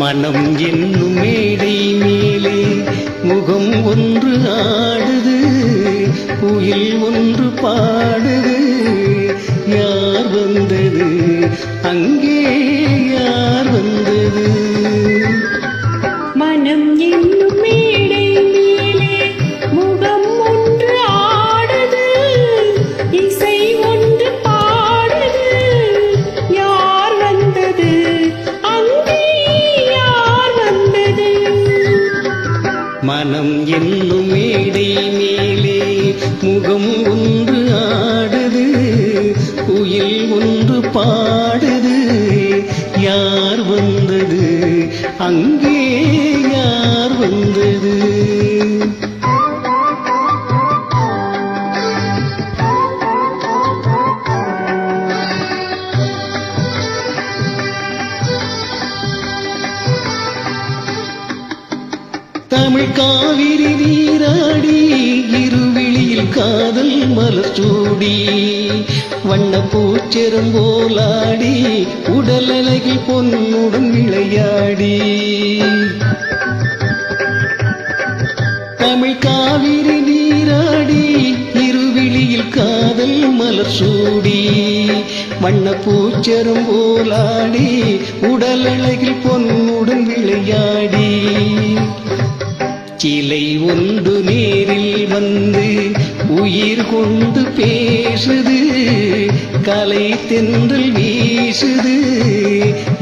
மனம் என்னும் மேடை மேலே முகம் ஒன்று ஆடுது, குயில் ஒன்று பாடுது. யார் வந்தது அங்கே, யார் வந்தது? மனம் என்னும் மேடை மேலே முகம் ஒன்று ஆடுது, இசை ஒன்று பாடுது. யார் வந்தது அங்கே, யார் வந்தது? மனம் என்னும் மேடை மேலே முகம் ஒன்று ஆடுது, குயில் ஒன்று பாடுது. யார் வந்தது அங்கே, யார் வந்தது? தமிழ் காவிரி நீராடி, இருவிழியில் காதல் மலர் சூடி, வண்ண பூச்செரும் போலாடி, உடல் அழகில் பொன்னுடன் விளையாடி. தமிழ் காவிரி நீராடி, இருவிழியில் காதல் மலர் சூடி, வண்ண பூச்செரும் போலாடி, உடல் அழகில் பொன்னுடன் விளையாடி. சிலை ஒன்று நேரில் வந்து உயிர் கொண்டு பேசுது, கலை தென்றல் வீசுது.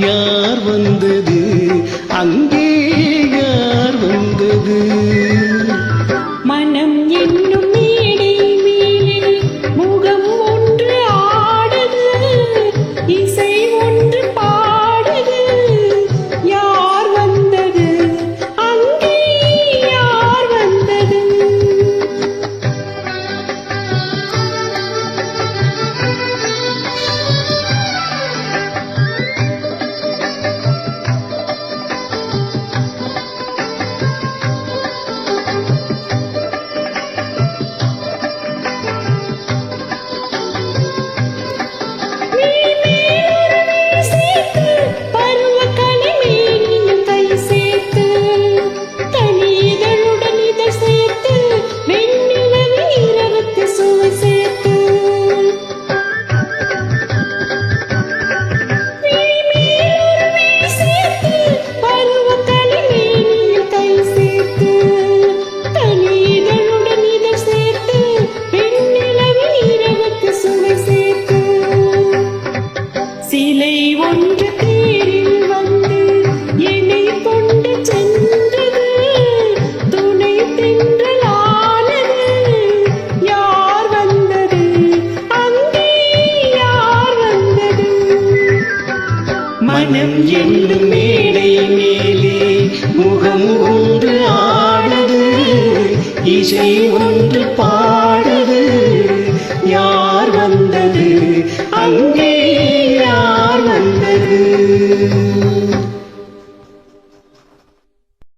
யார் வந்தது அங்கே, யார் வந்தது? மனம் என்னும் மேடை மேலே முகம் ஒன்று ஆடுது, இசை ஒன்று பாடுது. யார் வந்தது அங்கே, யார் வந்தது? சிலை ஒன்று தேரில் வந்து என்னை கொண்டு சென்றது, துணை தென்றலானது. யார் வந்தது அங்கே, யார் வந்தது? மனம் என்னும் மேடை மேலே முகம் ஒன்று ஆடுது, இசை ஒன்று பாடு.